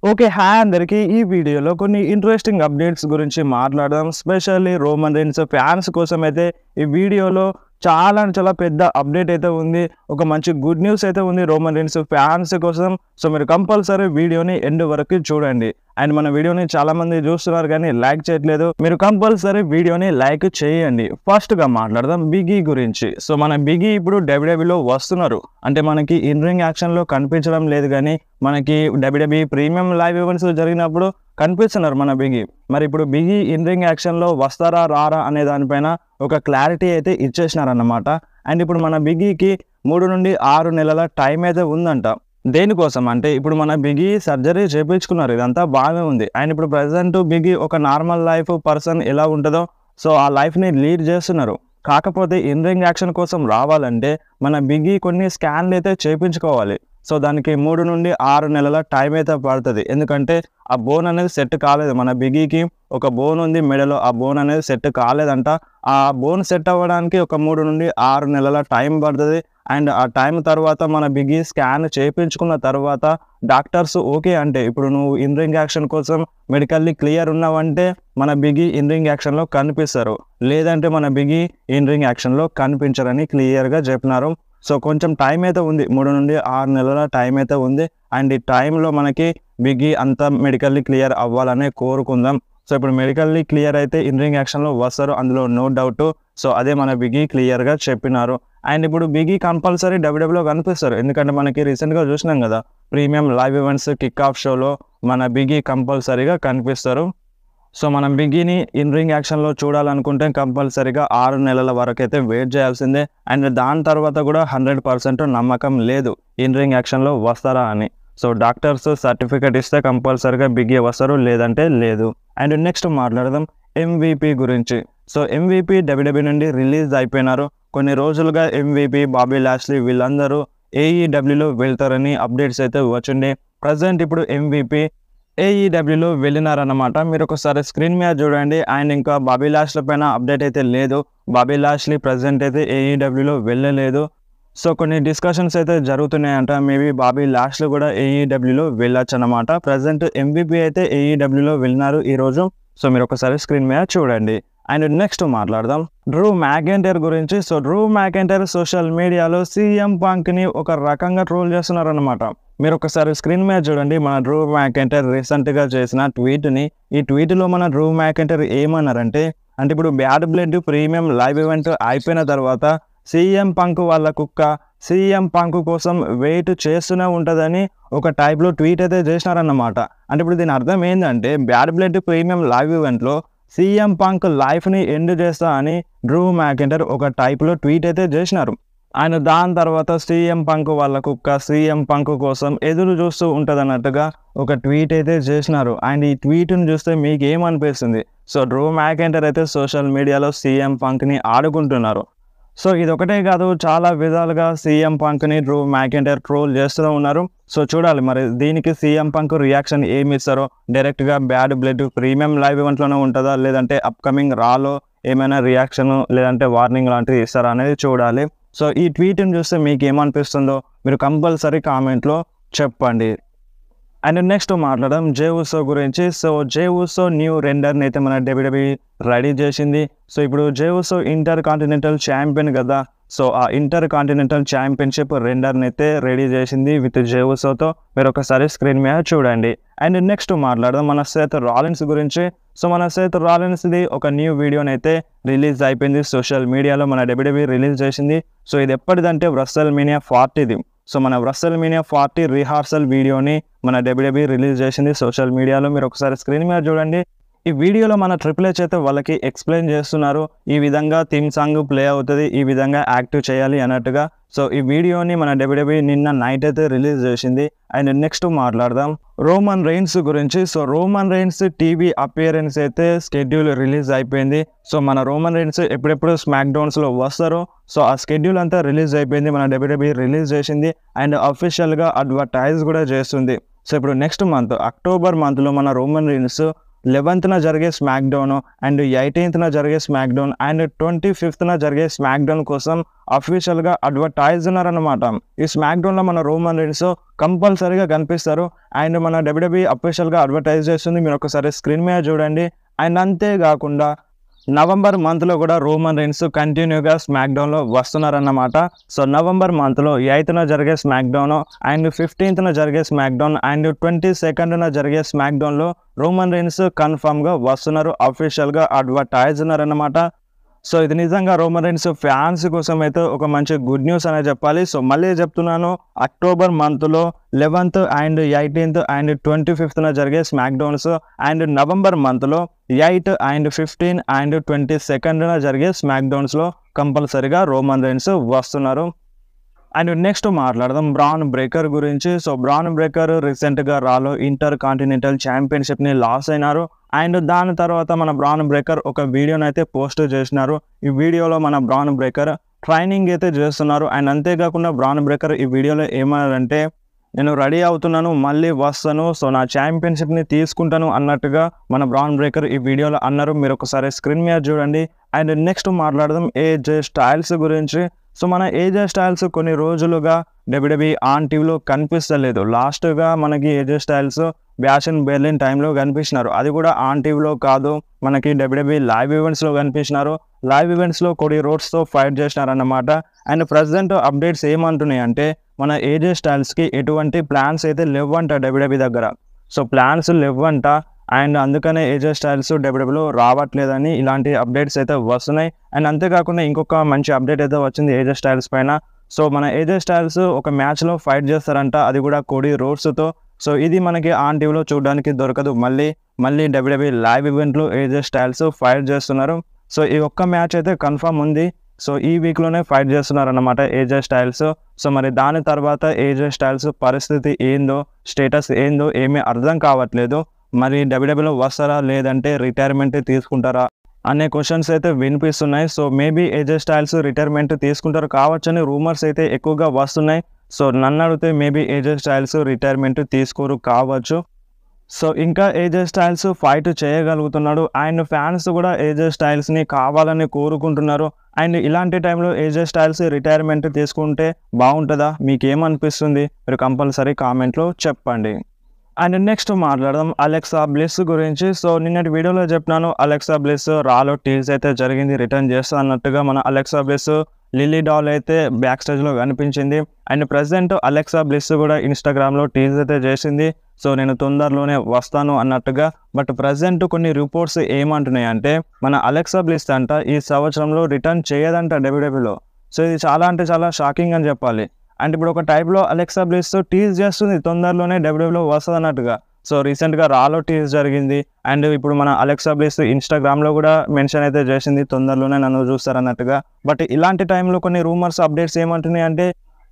Okay. Hi అందరికి. ఈ వీడియోలో కొన్ని ఇంట్రెస్టింగ్ అప్డేట్స్ గురించి మాట్లాడదాం. స్పెషల్లీ రోమన్ రీన్స్ ఫ్యాన్స్ కోసమైతే ఈ వీడియోలో చాలా పెద్ద అప్డేట్ అయితే ఉంది. ఒక మంచి గుడ్ న్యూస్ అయితే ఉంది రోమన్ రీన్స్ ఫ్యాన్స్ కోసం. సో మీరు కంపల్సరీ వీడియోని ఎండ్ వరకు చూడండి. అండ్ మన వీడియోని చాలామంది చూస్తున్నారు కానీ లైక్ చేయట్లేదు. మీరు కంపల్సరీ వీడియోని లైక్ చేయండి. ఫస్ట్‌గా మాట్లాడదాం బిగ్గీ గురించి. సో మన బిగ్గీ ఇప్పుడు డబ్ల్యూడబ్ల్యూలో వస్తున్నారు. అంటే మనకి ఇన్ రింగ్ యాక్షన్‌లో కనిపించడం లేదు గానీ మనకి డబ్ల్యూడబ్ల్యూఈ ప్రీమియం లైవ్ ఈవెంట్స్ జరిగినప్పుడు కనిపిస్తున్నారు మన బిగ్గీ. మరి ఇప్పుడు బిగ్గీ ఇన్ రింగ్ యాక్షన్‌లో వస్తారా రారా అనే దానిపైన ఒక క్లారిటీ అయితే ఇచ్చేసినారన్నమాట. అండ్ ఇప్పుడు మన బిగ్గీకి 3 నుండి 6 నెలల టైం అయితే ఉందంట. దేనికోసం అంటే ఇప్పుడు మన బిగ్గీ సర్జరీ చేపించుకున్నారు. ఇదంతా బాగానే ఉంది. అండ్ ఇప్పుడు ప్రెజెంట్ బిగ్గీ ఒక నార్మల్ లైఫ్ పర్సన్ ఎలా ఉంటుందో సో ఆ లైఫ్‌ని లీడ్ చేస్తున్నారు. కాకపోతే ఇన్ రింగ్ యాక్షన్ కోసం రావాలంటే మన బిగ్గీ కొన్ని స్కాన్లు అయితే చేపించుకోవాలి. సో దానికి 3 నుండి 6 నెలల టైం అయితే పడుతుంది. ఎందుకంటే ఆ బోన్ అనేది సెట్ కాలేదు. మన బిగ్గీకి ఒక బోన్ ఉంది మెడలో. ఆ బోన్ అనేది సెట్ కాలేదంట. ఆ బోన్ సెట్ అవ్వడానికి ఒక 3 నుండి 6 నెలల టైం పడుతుంది. అండ్ ఆ టైం తర్వాత మన బిగ్గీ స్కాన్ చేయించుకున్న తర్వాత డాక్టర్స్ ఓకే అంటే ఇప్పుడు నువ్వు ఇన్ రింగ్ యాక్షన్ కోసం మెడికల్లీ క్లియర్ ఉన్నావంటే మన బిగ్గీ ఇన్ రింగ్ యాక్షన్లో కనిపిస్తారు. లేదంటే మన బిగ్గీ ఇన్ రింగ్ యాక్షన్లో కనిపించరని క్లియర్గా చెప్పినారు. సో కొంచెం టైం అయితే ఉంది. 3 నుండి 6 నెలల టైం అయితే ఉంది. అండ్ ఈ టైంలో మనకి బిగ్గీ అంతా మెడికల్లీ క్లియర్ అవ్వాలనే కోరుకుందాం. సో ఇప్పుడు మెడికల్లీ క్లియర్ అయితే ఇన్ రింగ్ యాక్షన్లో వస్తారు, అందులో నో డౌట్. సో అదే మన బిగ్గీ క్లియర్గా చెప్పినారు. అండ్ ఇప్పుడు బిగ్గీ కంపల్సరీ డబ్ల్యూడబ్ల్యూలో కనిపిస్తారు. ఎందుకంటే మనకి రీసెంట్గా చూసినాం కదా premium live events kick of షోలో మన బిగ్గీ కంపల్సరీగా కనిపిస్తారు. సో మనం బిగ్గీని ఇన్ రింగ్ యాక్షన్లో చూడాలనుకుంటే కంపల్సరీగా 6 నెలల వరకు అయితే వెయిట్ చేయాల్సిందే. అండ్ దాని తర్వాత కూడా 100% నమ్మకం లేదు ఇన్ రింగ్ యాక్షన్లో వస్తారా అని. సో డాక్టర్స్ సర్టిఫికేట్ ఇస్తే కంపల్సరీగా బిగ్గీ వస్తారు, లేదంటే లేదు. అండ్ నెక్స్ట్ మాట్లాడదాం MVP గురించి. సో MVP డబ్ల్యూడబ్ల్యూ నుండి రిలీజ్ అయిపోయినారు. కొన్ని రోజులుగా MVP బాబీ లాష్లీ వీళ్ళందరూ AEWలో వెళ్తారని అప్డేట్స్ అయితే వచ్చిండే. ప్రజెంట్ ఇప్పుడు MVP AEWలో వెళ్ళినారన్నమాట. మీరు ఒకసారి స్క్రీన్ మీద చూడండి. అండ్ ఇంకా బాబీ లాష్లీ పైన అప్డేట్ అయితే లేదు. బాబీ లాష్లీ ప్రజెంట్ అయితే AEWలో వెళ్ళలేదు. సో కొన్ని డిస్కషన్స్ అయితే జరుగుతున్నాయంట. మేబీ బాబీ లాష్లీ కూడా AEWలో వెళ్ళొచ్చు అనమాట. ప్రజెంట్ MVP అయితే AEWలో వెళ్ళినారు ఈరోజు. సో మీరు ఒకసారి స్క్రీన్ మీద చూడండి. అండ్ నెక్స్ట్ మాట్లాడదాం డ్రూ మ్యాకెంటైర్ గురించి. సో డ్రూ మ్యాకెంటైర్ సోషల్ మీడియాలో CM Punkని ఒక రకంగా ట్రోల్ చేస్తున్నారన్నమాట. మీరు ఒకసారి స్క్రీన్ మీద చూడండి. మన డ్రూ మ్యాకెంటైర్ రీసెంట్గా చేసిన ట్వీట్ని. ఈ ట్వీట్లో మన డ్రూ మ్యాకెంటైర్ ఏమన్నారంటే అంటే ఇప్పుడు bad blood premium live event అయిపోయిన తర్వాత CM Punk వాళ్ళ కుక్క CM Punk కోసం వెయిట్ చేస్తూనే ఉంటుందని ఒక టైప్లో ట్వీట్ అయితే చేసినారన్నమాట. అంటే ఇప్పుడు దీని అర్థం ఏంటంటే బ్యాడ్ బ్లడ్ ప్రీమియం లైవ్ ఈవెంట్లో CM Punk లైఫ్ని ఎండ్ చేస్తా అని డ్రూ మ్యాకెంటైర్ ఒక టైప్లో ట్వీట్ అయితే చేసినారు. ఆయన దాని తర్వాత CM Punk వాళ్ళ కుక్క CM Punk కోసం ఎదురు చూస్తూ ఉంటుంది అన్నట్టుగా ఒక ట్వీట్ అయితే చేసినారు. అండ్ ఈ ట్వీట్ని చూస్తే మీకు ఏమనిపిస్తుంది? సో డ్రూ మ్యాకెంటైర్ అయితే సోషల్ మీడియాలో CM Punkని ఆడుకుంటున్నారు. సో ఇది ఒకటే కాదు, చాలా విధాలుగా CM Punkని డ్రూ మ్యాకెంటైర్ ట్రోల్ చేస్తూ ఉన్నారు. సో చూడాలి మరి దీనికి CM Punk రియాక్షన్ ఏమి ఇస్తారో. డైరెక్ట్గా బ్యాడ్ బ్లడ్ ప్రీమియం లైవ్ ఈవెంట్లోనే ఉంటుందా, లేదంటే అప్కమింగ్ రాలో ఏమైనా రియాక్షన్ లేదంటే వార్నింగ్ లాంటివి ఇస్తారా అనేది చూడాలి. సో ఈ ట్వీట్ని చూస్తే మీకు ఏమనిపిస్తుందో మీరు కంపల్సరీ కామెంట్లో చెప్పండి. అండ్ నెక్స్ట్ మాట్లాడడం జే ఉసో గురించి. సో జే ఉసో న్యూ రెండర్ని అయితే మన WWE రెడీ చేసింది. సో ఇప్పుడు జే ఉసో ఇంటర్ కాంటినెంటల్ ఛాంపియన్ కదా. సో ఆ ఇంటర్ కాంటినెంటల్ ఛాంపియన్షిప్ రెండర్ని అయితే రెడీ చేసింది విత్ జే ఉసోతో. మీరు ఒకసారి స్క్రీన్ మీద చూడండి. అండ్ నెక్స్ట్ మాట్లాడదాం మన సేత్ రాలిన్స్ గురించి. సో మన సేత్ రాలిన్స్ది ఒక న్యూ వీడియోని అయితే రిలీజ్ అయిపోయింది సోషల్ మీడియాలో. మన WWE రిలీజ్ చేసింది. సో ఇది ఎప్పటిదంటే WrestleMania 40ది. సో మన WrestleMania 40 రిహార్సల్ వీడియోని మన WWE రిలీజ్ చేసింది సోషల్ మీడియాలో. మీరు ఒకసారి స్క్రీన్ మీద చూడండి. ఈ వీడియోలో మన ట్రిపుల్ హెచ్ అయితే వాళ్ళకి ఎక్స్ప్లెయిన్ చేస్తున్నారు. ఈ విధంగా థీమ్ సాంగ్ ప్లే అవుతుంది, ఈ విధంగా యాక్టివ్ చేయాలి అన్నట్టుగా. సో ఈ వీడియోని మన WWE నిన్న నైట్ అయితే రిలీజ్ చేసింది. అండ్ నెక్స్ట్ మాట్లాడదాం రోమన్ రెయిన్స్ గురించి. So Roman rains TV appearance అయితే స్కెడ్యూల్ రిలీజ్ అయిపోయింది. సో మన రోమన్ రెయిన్స్ ఎప్పుడెప్పుడు స్మాక్ డౌన్స్లో వస్తారో సో ఆ స్కెడ్యూల్ అంతా రిలీజ్ అయిపోయింది. మన WWE రిలీజ్ చేసింది అండ్ అఫీషియల్గా అడ్వర్టైజ్ కూడా చేస్తుంది. సో ఇప్పుడు నెక్స్ట్ మంత్ అక్టోబర్ మంత్లో మన రోమన్ రెయిన్స్ 11th జరిగే స్మాక్ డౌన్ అండ్ 18th జరిగే స్మాక్ డౌన్ అండ్ 25th జరిగే స్మాక్ డౌన్ కోసం అఫీషియల్గా అడ్వర్టైజ్ ఉన్నారన్నమాట. ఈ స్మాక్ డౌన్లో మన రోమన్ రీన్స్ కంపల్సరీగా కనిపిస్తారు అండ్ మన WWE అఫీషియల్గా అడ్వర్టైజ్ చేస్తుంది. మీరు ఒకసారి స్క్రీన్ మీద చూడండి. అండ్ అంతేకాకుండా నవంబర్ మంత్లో కూడా రోమన్ రీన్స్ కంటిన్యూగా స్మాక్ డౌన్లో వస్తున్నారన్నమాట. సో నవంబర్ మంత్లో 8th జరిగే స్మాక్ డౌన్ అండ్ 15th జరిగే స్మాక్ డౌన్ అండ్ 22nd జరిగే స్మాక్ డౌన్లో రోమన్ రీన్స్ కన్ఫర్మ్గా వస్తున్నారు. అఫీషియల్గా అడ్వర్టైజ్ ఉన్నారన్నమాట. సో ఇది నిజంగా రోమన్ రీన్స్ ఫ్యాన్స్ కోసం అయితే ఒక మంచి గుడ్ న్యూస్ అనే చెప్పాలి. సో మళ్ళీ చెప్తున్నాను, అక్టోబర్ మంత్లో 11th and 18th and 25th జరిగే స్మాక్ డౌన్స్ అండ్ నవంబర్ మంత్లో 8 అండ్ 15 అండ్ 22nd జరిగే స్మాక్ డౌన్స్లో కంపల్సరీగా రోమన్ రీన్స్ వస్తున్నారు. అండ్ నెక్స్ట్ మాట్లాడదాం బ్రాన్ బ్రేకర్ గురించి. సో బ్రాన్ బ్రేకర్ రీసెంట్గా రాలో ఇంటర్ కాంటినెంటల్ ఛాంపియన్షిప్ని లాస్ అయినారు. అండ్ దాని తర్వాత మన బ్రాన్ బ్రేకర్ ఒక వీడియోని అయితే పోస్ట్ చేసినారు. ఈ వీడియోలో మన బ్రాన్ బ్రేకర్ ట్రైనింగ్ అయితే చేస్తున్నారు. అండ్ అంతేకాకుండా బ్రాన్ బ్రేకర్ ఈ వీడియోలో ఏమన్నారంటే, నేను రెడీ అవుతున్నాను, మళ్ళీ వస్తాను, సో నా ఛాంపియన్షిప్ని తీసుకుంటాను అన్నట్టుగా మన బ్రాన్ బ్రేకర్ ఈ వీడియోలో అన్నారు. మీరు ఒకసారి స్క్రీన్ మీద చూడండి. అండ్ నెక్స్ట్ మాట్లాడదాం ఏజే స్టైల్స్ గురించి. సో మన ఏజే స్టైల్స్ కొన్ని రోజులుగా WWE ఆన్ టీవీలో కనిపిస్తలేదు. లాస్ట్గా మనకి ఏజే స్టైల్స్ బ్యాష్ అండ్ బెర్లిన్ టైంలో కనిపించినారు. అది కూడా ఆన్ టీవీలో కాదు, మనకి WWE లైవ్ ఈవెంట్స్లో కనిపించినారు. లైవ్ ఈవెంట్స్లో కోడి రోడ్స్తో ఫైట్ చేసినారన్నమాట. అండ్ ప్రజెంట్ అప్డేట్స్ ఏమంటున్నాయి అంటే, మన ఏజే స్టైల్స్కి ఎటువంటి ప్లాన్స్ అయితే లేవంట WWE దగ్గర. సో ప్లాన్స్ లేవంట అండ్ అందుకనే ఏజే స్టైల్స్ WWEలో రావట్లేదని ఇలాంటి అప్డేట్స్ అయితే వస్తున్నాయి. అండ్ అంతేకాకుండా ఇంకొక మంచి అప్డేట్ అయితే వచ్చింది ఏజే స్టైల్స్ పైన. సో మన ఏజే స్టైల్స్ ఒక మ్యాచ్లో ఫైట్ చేస్తారంట, అది కూడా కోడి రోడ్స్తో. సో ఇది మనకి ఆన్ టీవీలో చూడడానికి దొరకదు. మళ్ళీ WWE లైవ్ ఈవెంట్లో ఏజే స్టైల్స్ ఫైట్ చేస్తున్నారు. సో ఈ ఒక్క మ్యాచ్ అయితే కన్ఫర్మ్ ఉంది. సో ఈ వీక్లోనే ఫైట్ చేస్తున్నారు అన్నమాట ఏజే స్టైల్స్. సో మరి దాని తర్వాత ఏజే స్టైల్స్ పరిస్థితి ఏందో, స్టేటస్ ఏందో ఏమీ అర్థం కావట్లేదు. మరి WWE వస్తారా లేదంటే రిటైర్మెంట్ తీసుకుంటారా అనే క్వశ్చన్స్ అయితే వినిపిస్తున్నాయి. సో మేబీ ఏజే స్టైల్స్ రిటైర్మెంట్ తీసుకుంటారు కావచ్చని రూమర్స్ అయితే ఎక్కువగా వస్తున్నాయి. సో నన్ను అడిగితే మేబీ ఏజే స్టైల్స్ రిటైర్మెంట్ తీసుకోరు కావచ్చు. సో ఇంకా ఏజే స్టైల్స్ ఫైట్ చేయగలుగుతున్నాడు. అండ్ ఫ్యాన్స్ కూడా ఏజే స్టైల్స్ని కావాలని కోరుకుంటున్నారు. అండ్ ఇలాంటి టైంలో ఏజే స్టైల్స్ రిటైర్మెంట్ తీసుకుంటే బాగుంటుందా, మీకేమనిపిస్తుంది? మీరు కంపల్సరీ కామెంట్లో చెప్పండి. అండ్ నెక్స్ట్ మాట్లాడదాం అలెక్సా బ్లిస్ గురించి. సో నిన్నటి వీడియోలో చెప్పినాను, అలెక్సా బ్లిస్ రాలో టీజ్ అయితే జరిగింది, రిటర్న్ చేస్తా అన్నట్టుగా మన అలెక్సా బ్లిస్ లిల్లీ డాల్ అయితే బ్యాక్ స్టేజ్లో కనిపించింది. అండ్ ప్రజెంట్ అలెక్సా బ్లిస్ కూడా ఇన్స్టాగ్రామ్లో టీజ్ అయితే చేసింది, సో నేను తొందరలోనే వస్తాను అన్నట్టుగా. బట్ ప్రజెంట్ కొన్ని రిపోర్ట్స్ ఏమంటున్నాయి అంటే, మన అలెక్సా బ్లిస్ అంట ఈ సంవత్సరంలో రిటర్న్ చేయదంట WWEలో. సో ఇది చాలా అంటే చాలా షాకింగ్ అని చెప్పాలి. అండ్ ఇప్పుడు ఒక టైప్లో అలెక్సా బ్లిస్ టీజ్ చేస్తుంది తొందరలోనే WWEలో వస్తుంది అన్నట్టుగా. సో రీసెంట్గా రాలో టీజ్ జరిగింది. అండ్ ఇప్పుడు మన అలెక్సా బ్లిస్ ఇన్స్టాగ్రామ్లో కూడా మెన్షన్ అయితే చేసింది, తొందరలోనే నన్ను చూస్తారన్నట్టుగా. బట్ ఇలాంటి టైంలో కొన్ని రూమర్స్ అప్డేట్స్ ఏమంటున్నాయి అంటే,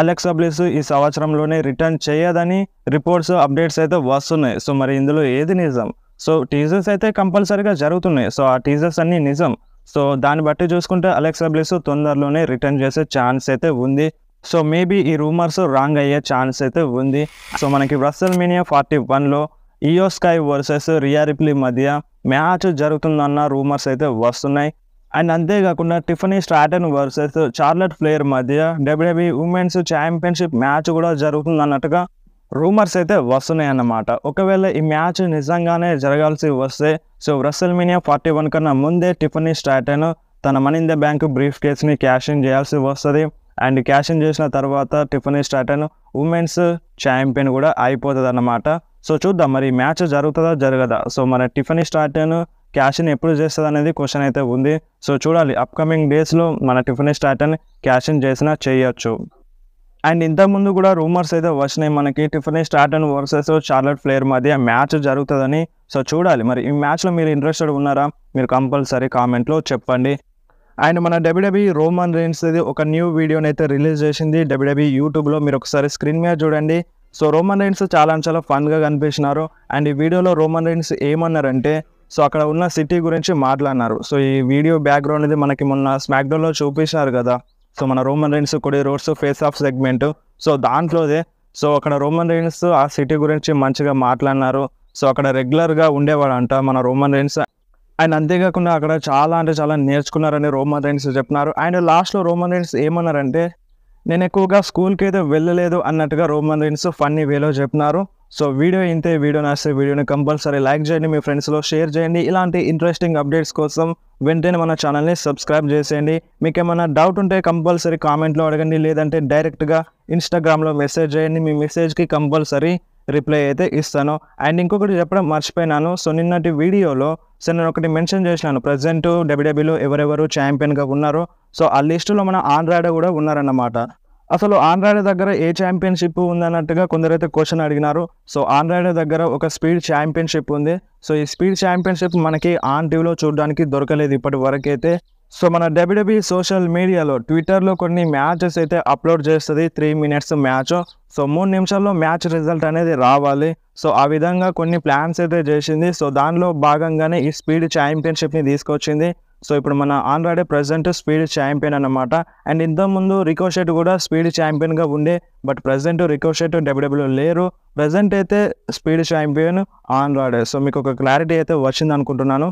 అలెక్సా బ్లిస్ ఈ సంవత్సరంలోనే రిటర్న్ చేయదని రిపోర్ట్స్ అప్డేట్స్ అయితే వస్తున్నాయి. సో మరి ఇందులో ఏది నిజం? సో టీజర్స్ అయితే కంపల్సరీగా జరుగుతున్నాయి. సో ఆ టీజర్స్ అన్నీ నిజం. సో దాన్ని బట్టి చూసుకుంటే అలెక్సా బ్లిస్ తొందరలోనే రిటర్న్ చేసే ఛాన్స్ అయితే ఉంది. సో మేబీ ఈ రూమర్స్ రాంగ్ అయ్యే ఛాన్స్ అయితే ఉంది. సో మనకి WrestleMania 41లో ఇయో స్కై వర్సెస్ రియా రిప్లీ మధ్య మ్యాచ్ జరుగుతుందన్న రూమర్స్ అయితే వస్తున్నాయి. అండ్ అంతేకాకుండా Tiffany Stratton versus Charlotte Flair మధ్య WWE ఉమెన్స్ ఛాంపియన్షిప్ మ్యాచ్ కూడా జరుగుతుందన్నట్టుగా రూమర్స్ అయితే వస్తున్నాయి అన్నమాట. ఒకవేళ ఈ మ్యాచ్ నిజంగానే జరగాల్సి వస్తే, సో WrestleMania 41 కన్నా ముందే టిఫనీ స్ట్రాటన్ తన మనీ ఇన్ ద బ్యాంక్ బ్రీఫ్ కేస్ని క్యాష్ ఇన్ చేయాల్సి వస్తుంది. అండ్ క్యాష్ ఇన్ చేసిన తర్వాత టిఫనీ స్ట్రాటన్ ఉమెన్స్ ఛాంపియన్ కూడా అయిపోతుంది అన్నమాట. సో చూద్దాం మరి మ్యాచ్ జరుగుతుందా జరగదా. సో మన టిఫనీ స్ట్రాటన్ క్యాష్ ఇన్ ఎప్పుడు చేస్తుంది అనేది క్వశ్చన్ అయితే ఉంది. సో చూడాలి, అప్కమింగ్ డేస్లో మన టిఫనీ స్ట్రాటన్ క్యాష్ ఇన్ చేసినా చేయొచ్చు. అండ్ ఇంతకుముందు కూడా రూమర్స్ అయితే వచ్చినాయి మనకి Tiffany Stratton versus Charlotte Flair మధ్య మ్యాచ్ జరుగుతుందని. సో చూడాలి మరి ఈ మ్యాచ్లో మీరు ఇంట్రెస్టెడ్ ఉన్నారా, మీరు కంపల్సరీ కామెంట్లో చెప్పండి. అండ్ మన WWE రోమన్ రీన్స్ ఒక న్యూ వీడియోని అయితే రిలీజ్ చేసింది WWE యూట్యూబ్లో. మీరు ఒకసారి స్క్రీన్ మీద చూడండి. సో రోమన్ రీన్స్ చాలా ఫన్గా కనిపించినారు. అండ్ ఈ వీడియోలో రోమన్ రీన్స్ ఏమన్నారంటే, సో అక్కడ ఉన్న సిటీ గురించి మాట్లాడినారు. సో ఈ వీడియో బ్యాక్గ్రౌండ్ ఇది మనకి మొన్న స్మాక్డౌన్లో చూపించారు కదా. సో మన Roman Reigns Cody Rhodes face off segment, so దాంట్లోదే. సో అక్కడ రోమన్ రీన్స్ ఆ సిటీ గురించి మంచిగా మాట్లాడినారు. సో అక్కడ రెగ్యులర్గా ఉండేవాడంట మన రోమన్ రైన్స్. అండ్ అంతేకాకుండా అక్కడ చాలా అంటే చాలా నేర్చుకున్నారని రోమన్ రైన్స్ చెప్తున్నారు. అండ్ లాస్ట్లో రోమన్ రైన్స్ ఏమన్నారంటే, నేను ఎక్కువగా స్కూల్కి అయితే వెళ్ళలేదు అన్నట్టుగా రోమన్ రైన్స్ ఫన్నీ వేలో చెప్తున్నారు. సో వీడియో ఇంతే. వీడియో నచ్చితే వీడియోని కంపల్సరీ లైక్ చేయండి, మీ ఫ్రెండ్స్లో షేర్ చేయండి. ఇలాంటి ఇంట్రెస్టింగ్ అప్డేట్స్ కోసం వెంటనే మన ఛానల్ని సబ్స్క్రైబ్ చేసేయండి. మీకు ఏమైనా డౌట్ ఉంటే కంపల్సరీ కామెంట్లో అడగండి, లేదంటే డైరెక్ట్గా ఇన్స్టాగ్రామ్లో మెసేజ్ చేయండి. మీ మెసేజ్కి కంపల్సరీ రిప్లై అయితే ఇస్తాను. అండ్ ఇంకొకటి చెప్పడం మర్చిపోయినాను. సో నిన్నటి వీడియోలో నేను ఒకటి మెన్షన్ చేసినాను, ప్రజెంట్ డబ్ల్యూడబ్ల్యూలో ఎవరెవరు ఛాంపియన్గా ఉన్నారో. సో ఆ లిస్టులో మన ఆండ్రాయిడ్ కూడా ఉన్నారన్నమాట. అసలు ఆండ్రాయిడ్ దగ్గర ఏ ఛాంపియన్షిప్ ఉందన్నట్టుగా కొందరైతే క్వశ్చన్ అడిగినారు. సో ఆండ్రాయిడ్ దగ్గర ఒక స్పీడ్ ఛాంపియన్షిప్ ఉంది. సో ఈ స్పీడ్ ఛాంపియన్షిప్ మనకి ఆన్ టీవీలో చూడడానికి దొరకలేదు ఇప్పటి వరకైతే. సో మన డబ్ల్యూడబ్ల్యూఈ సోషల్ మీడియాలో ట్విట్టర్లో కొన్ని మ్యాచెస్ అయితే అప్లోడ్ చేస్తుంది, 3 minutes మ్యాచ్. సో 3 నిమిషాల్లో మ్యాచ్ రిజల్ట్ అనేది రావాలి. సో ఆ విధంగా కొన్ని ప్లాన్స్ అయితే చేసింది. సో దానిలో భాగంగానే ఈ స్పీడ్ ఛాంపియన్షిప్ని తీసుకొచ్చింది. సో ఇప్పుడు మన ఆండ్రాయిడ్ ప్రజెంట్ స్పీడ్ ఛాంపియన్ అన్నమాట. అండ్ ఇంతకుముందు రికోషెట్ కూడా స్పీడ్ ఛాంపియన్గా ఉండే, బట్ ప్రజెంట్ రికోషెట్ డబ్ల్యూడబ్ల్యూలో లేరు. ప్రజెంట్ అయితే స్పీడ్ ఛాంపియన్ ఆండ్రాయిడ్. సో మీకు ఒక క్లారిటీ అయితే వచ్చింది అనుకుంటున్నాను.